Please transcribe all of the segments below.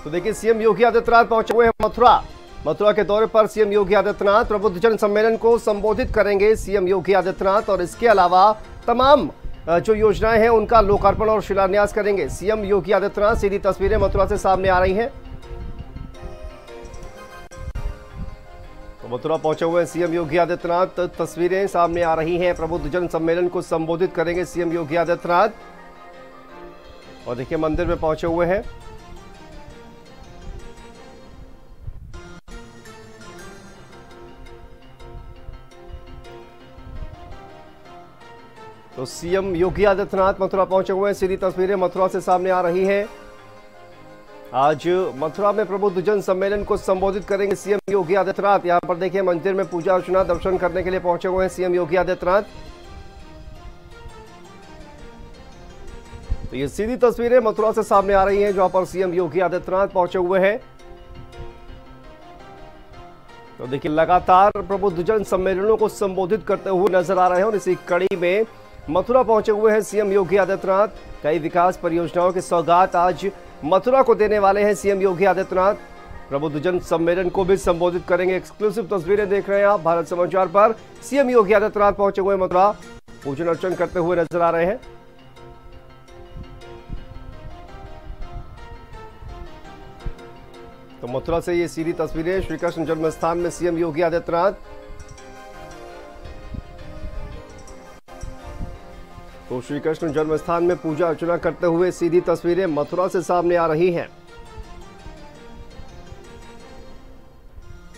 तो देखिए सीएम योगी आदित्यनाथ पहुंचे हुए हैं मथुरा के दौरे पर सीएम योगी आदित्यनाथ प्रबुद्ध जन सम्मेलन को संबोधित करेंगे सीएम योगी आदित्यनाथ, और इसके अलावा तमाम जो योजनाएं हैं उनका लोकार्पण और शिलान्यास करेंगे सीएम योगी आदित्यनाथ। सीधी तस्वीरें मथुरा से सामने आ रही हैं। तो मथुरा पहुंचे हुए सीएम योगी आदित्यनाथ, तस्वीरें सामने आ रही हैं। प्रबुद्ध जन सम्मेलन को संबोधित करेंगे सीएम योगी आदित्यनाथ, और देखिए मंदिर में पहुंचे हुए हैं। तो सीएम योगी आदित्यनाथ मथुरा पहुंचे हुए हैं। सीधी तस्वीरें मथुरा से सामने आ रही हैं। आज मथुरा में प्रबुद्ध जन सम्मेलन को संबोधित करेंगे सीएम योगी आदित्यनाथ। यहां पर देखिए मंदिर में पूजा अर्चना दर्शन करने के लिए पहुंचे हुए हैं सीएम योगी आदित्यनाथ। तो ये सीधी तस्वीरें मथुरा से सामने आ रही हैं, जहां पर सीएम योगी आदित्यनाथ पहुंचे हुए हैं। तो देखिए लगातार प्रबुद्ध जन सम्मेलनों को संबोधित करते हुए नजर आ रहे हैं, और इसी कड़ी में मथुरा पहुंचे हुए हैं सीएम योगी आदित्यनाथ। कई विकास परियोजनाओं की सौगात आज मथुरा को देने वाले हैं सीएम योगी आदित्यनाथ। प्रबुद्ध जन सम्मेलन को भी संबोधित करेंगे। एक्सक्लूसिव तस्वीरें देख रहे हैं आप भारत समाचार पर। सीएम योगी आदित्यनाथ पहुंचे हुए मथुरा, पूजन अर्चन करते हुए नजर आ रहे हैं। तो मथुरा से ये सीधी तस्वीरें श्री कृष्ण जन्मस्थान में सीएम योगी आदित्यनाथ। तो श्री कृष्ण जन्मस्थान में पूजा अर्चना करते हुए सीधी तस्वीरें मथुरा से सामने आ रही हैं,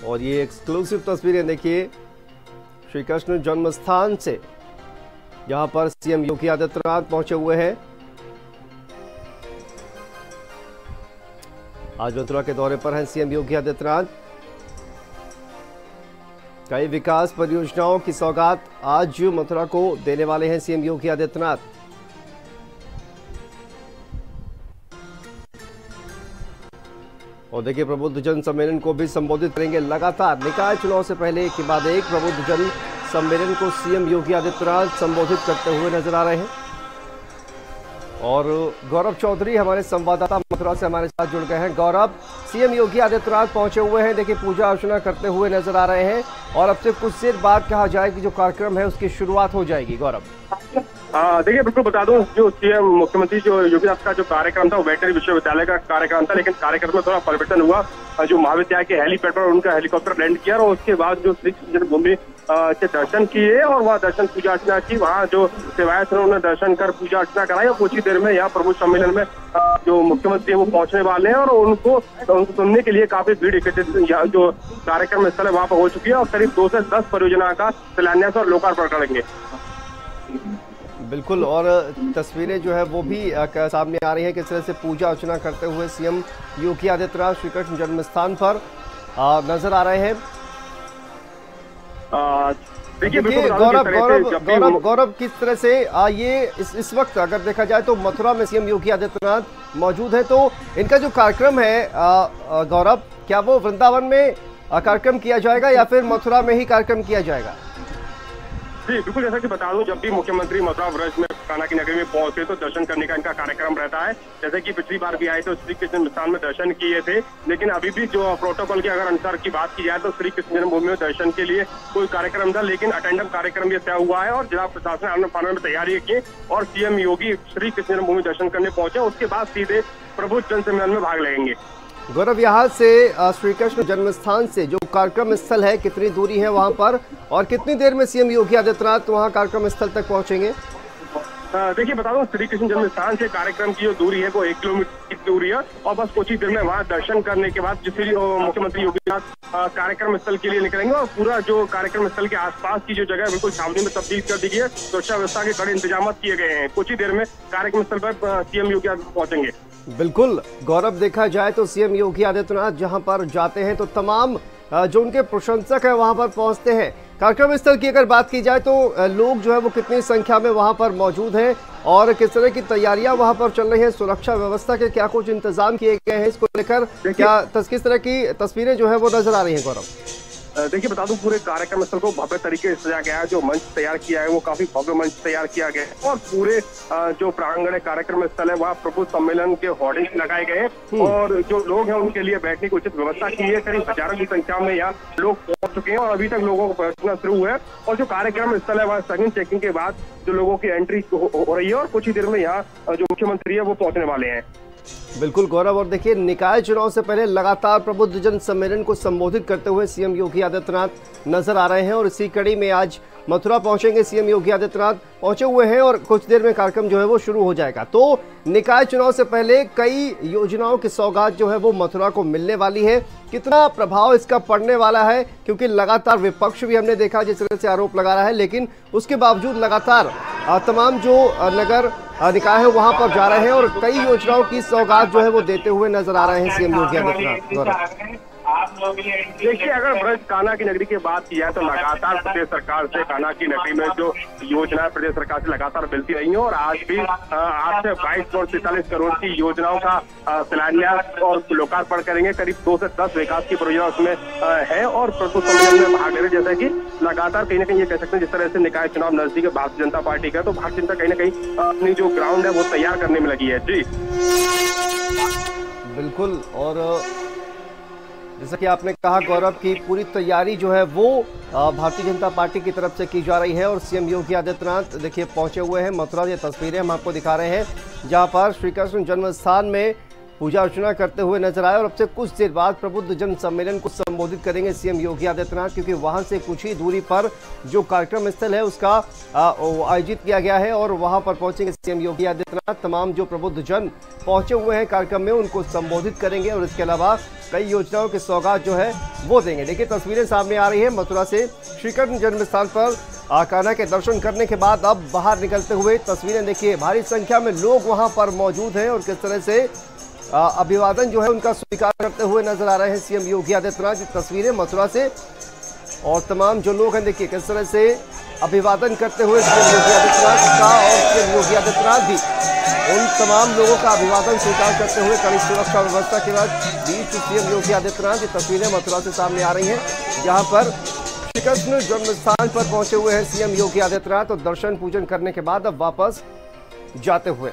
और ये एक्सक्लूसिव तस्वीरें देखिए श्री कृष्ण जन्मस्थान से, यहां पर सीएम योगी आदित्यनाथ पहुंचे हुए हैं। आज मथुरा के दौरे पर हैं सीएम योगी आदित्यनाथ। कई विकास परियोजनाओं की सौगात आज मथुरा को देने वाले हैं सीएम योगी आदित्यनाथ। और देखिए प्रबुद्ध जन सम्मेलन को भी संबोधित करेंगे। लगातार निकाय चुनाव से पहले एक के बाद एक प्रबुद्ध जन सम्मेलन को सीएम योगी आदित्यनाथ संबोधित करते हुए नजर आ रहे हैं। और गौरव चौधरी हमारे संवाददाता मथुरा से हमारे साथ जुड़ गए हैं। गौरव, सीएम योगी आदित्यनाथ पहुंचे हुए हैं, देखिए पूजा अर्चना करते हुए नजर आ रहे हैं, और अब से कुछ देर बाद कहा जाए कि जो कार्यक्रम है उसकी शुरुआत हो जाएगी। गौरव, देखिए बिल्कुल बता दूं, जो सीएम मुख्यमंत्री जो योगी आदित्यनाथ का जो कार्यक्रम था वो वेटनरी विश्वविद्यालय का कार्यक्रम था, लेकिन कार्यक्रम में थोड़ा परिवर्तन हुआ। जो महाविद्यालय के हेलीपैड पर उनका हेलीकॉप्टर लैंड किया, और उसके बाद जो श्री कृष्ण जन्मभूमि के दर्शन किए, और वहाँ दर्शन पूजा अर्चना की। वहाँ जो सेवायत उन्होंने दर्शन कर पूजा अर्चना कराई, और कुछ ही देर में यहाँ प्रबुद्ध सम्मेलन में जो मुख्यमंत्री है वो पहुंचने वाले हैं, और उनको सुनने के लिए काफी भीड़ एकत्रित जो कार्यक्रम स्थल है वहाँ पर हो चुकी है, और करीब 2 से 10 परियोजना का शिलान्यास और लोकार्पण करेंगे। बिल्कुल, और तस्वीरें जो है वो भी सामने आ रही है, किस तरह से पूजा अर्चना करते हुए सीएम योगी आदित्यनाथ श्री कृष्ण जन्मस्थान पर नजर आ रहे हैं। देखिए गौरव किस तरह से ये इस वक्त अगर देखा जाए तो मथुरा में सीएम योगी आदित्यनाथ मौजूद है, तो इनका जो कार्यक्रम है गौरव, क्या वो वृंदावन में कार्यक्रम किया जाएगा या फिर मथुरा में ही कार्यक्रम किया जाएगा? जी बिल्कुल, जैसा कि बता दूं, जब भी मुख्यमंत्री मथुरा व्रज में कान्हा की नगरी में पहुंचे तो दर्शन करने का इनका कार्यक्रम रहता है। जैसे कि पिछली बार भी आए तो श्री कृष्ण जन्मस्थान में दर्शन किए थे, लेकिन अभी भी जो प्रोटोकॉल के अगर अनुसार की बात की जाए तो श्री कृष्ण जन्मभूमि में दर्शन के लिए कोई कार्यक्रम था, लेकिन अटेंडम कार्यक्रम ये तय हुआ है, और जिला प्रशासन आनंद फानन में तैयारी की, और सीएम योगी श्री कृष्ण जन्मभूमि दर्शन करने पहुंचे। उसके बाद सीधे प्रबुद्ध जन सम्मेलन में भाग लेंगे। गौरव, यहाँ से श्री कृष्ण जन्मस्थान से जो कार्यक्रम स्थल है कितनी दूरी है वहाँ पर, और कितनी देर में सीएम योगी आदित्यनाथ वहाँ कार्यक्रम स्थल तक पहुँचेंगे? देखिए बता दो, श्री कृष्ण जन्मस्थान से कार्यक्रम की जो दूरी है वो 1 किलोमीटर की दूरी है, और बस कुछ ही देर में वहाँ दर्शन करने के बाद जिस मुख्यमंत्री योगी आदित्यनाथ कार्यक्रम स्थल के लिए निकलेंगे, और पूरा जो कार्यक्रम स्थल के आसपास की जो जगह है बिल्कुल छावनी में तब्दील कर दी गई है। सुरक्षा व्यवस्था के कड़े इंतजाम किए गए हैं। कुछ ही देर में कार्यक्रम स्थल पर सीएम योगी आदित्यनाथ पहुंचेंगे। बिल्कुल गौरव, देखा जाए तो सीएम योगी आदित्यनाथ जहां पर जाते हैं तो तमाम जो उनके प्रशंसक है वहां पर पहुंचते हैं। कार्यक्रम स्थल की अगर बात की जाए तो लोग जो है वो कितनी संख्या में वहां पर मौजूद हैं, और किस तरह की तैयारियां वहां पर चल रही हैं, सुरक्षा व्यवस्था के क्या कुछ इंतजाम किए गए हैं, इसको लेकर क्या किस तरह की तस्वीरें जो है वो नजर आ रही हैं? गौरव, देखिए बता दूं, पूरे कार्यक्रम स्थल को भव्य तरीके से सजाया गया है। जो मंच तैयार किया है वो काफी भव्य मंच तैयार किया गया है और पूरे जो प्रांगण है, कार्यक्रम स्थल है, वहाँ प्रबुद्ध सम्मेलन के होर्डिंग्स लगाए गए हैं और जो लोग हैं उनके लिए बैठने की उचित व्यवस्था की है। करीब हजारों की संख्या में यहाँ लोग पहुंच चुके हैं और अभी तक लोगों को पहुंचना शुरू हुआ है और जो कार्यक्रम स्थल है वहाँ सघन चेकिंग के बाद जो लोगों की एंट्री हो रही है और कुछ ही देर में यहाँ जो मुख्यमंत्री है वो पहुंचने वाले हैं। बिल्कुल गौरव, और देखिए निकाय चुनाव से पहले लगातार प्रबुद्ध जन सम्मेलन को संबोधित करते हुए सीएम योगी आदित्यनाथ नजर आ रहे हैं और इसी कड़ी में आज मथुरा पहुंचेंगे सीएम योगी आदित्यनाथ, पहुंचे हुए हैं और कुछ देर में कार्यक्रम जो है वो शुरू हो जाएगा। तो निकाय चुनाव से पहले कई योजनाओं की सौगात जो है वो मथुरा को मिलने वाली है। कितना प्रभाव इसका पड़ने वाला है, क्योंकि लगातार विपक्ष भी हमने देखा जिस तरह से आरोप लगा रहा है, लेकिन उसके बावजूद लगातार तमाम जो नगर निकाय है वहां पर जा रहे हैं और कई योजनाओं की सौगात जो है वो देते हुए नजर आ रहे हैं सीएम योगी आदित्यनाथ। देखिए, अगर ब्रज कान्हा की नगरी की बात की जाए तो लगातार प्रदेश सरकार से कान्हा की नगरी में जो योजना प्रदेश सरकार से लगातार मिलती रही है और आज भी आज से 22 करोड़ की योजनाओं का शिलान्यास और लोकार्पण करेंगे। करीब 2 से 10 विकास की परियोजना उसमें है और प्रबुद्ध सम्मेलन में भाग ले रहे, जैसे कि लगातार कहीं ना कहीं ये कह सकते हैं जिस तरह से निकाय चुनाव नजदीक है भारतीय जनता पार्टी का, तो भारतीय जनता कहीं ना कहीं अपनी जो ग्राउंड है वो तैयार करने में लगी है। जी बिल्कुल, और जैसा कि आपने कहा गौरव की पूरी तैयारी जो है वो भारतीय जनता पार्टी की तरफ से की जा रही है और सीएम योगी आदित्यनाथ देखिए पहुंचे हुए हैं मथुरा। ये तस्वीरें हम आपको दिखा रहे हैं जहां पर श्री कृष्ण जन्म स्थान में पूजा अर्चना करते हुए नजर आए और अब से कुछ देर बाद प्रबुद्ध जन सम्मेलन को संबोधित करेंगे सीएम योगी आदित्यनाथ, क्योंकि वहां से कुछ ही दूरी पर जो कार्यक्रम स्थल है उसका आयोजित किया गया है और वहां पर पहुंचेंगे सीएम योगी आदित्यनाथ। तमाम जो प्रबुद्ध जन पहुंचे हुए हैं कार्यक्रम में उनको संबोधित करेंगे और इसके अलावा कई योजनाओं की सौगात जो है वो देंगे। देखिए तस्वीरें सामने आ रही है मथुरा से श्री कृष्ण जन्म स्थान पर कान्हा के दर्शन करने के बाद अब बाहर निकलते हुए तस्वीरें देखिए, भारी संख्या में लोग वहां पर मौजूद हैं और किस तरह से अभिवादन जो है उनका स्वीकार करते हुए नजर आ रहे हैं सीएम योगी आदित्यनाथ। ये तस्वीरें मथुरा से और तमाम जो लोग हैं देखिए किस तरह से अभिवादन करते हुए सीएम योगी आदित्यनाथ का और सीएम योगी आदित्यनाथ भी उन तमाम लोगों का अभिवादन स्वीकार करते हुए कड़ी सुरक्षा व्यवस्था के बीच सीएम योगी आदित्यनाथ। ये तस्वीरें मथुरा से सामने आ रही हैं जहां पर श्री कृष्ण जन्म स्थान पर पहुंचे हुए हैं सीएम योगी आदित्यनाथ और दर्शन पूजन करने के बाद अब वापस जाते हुए।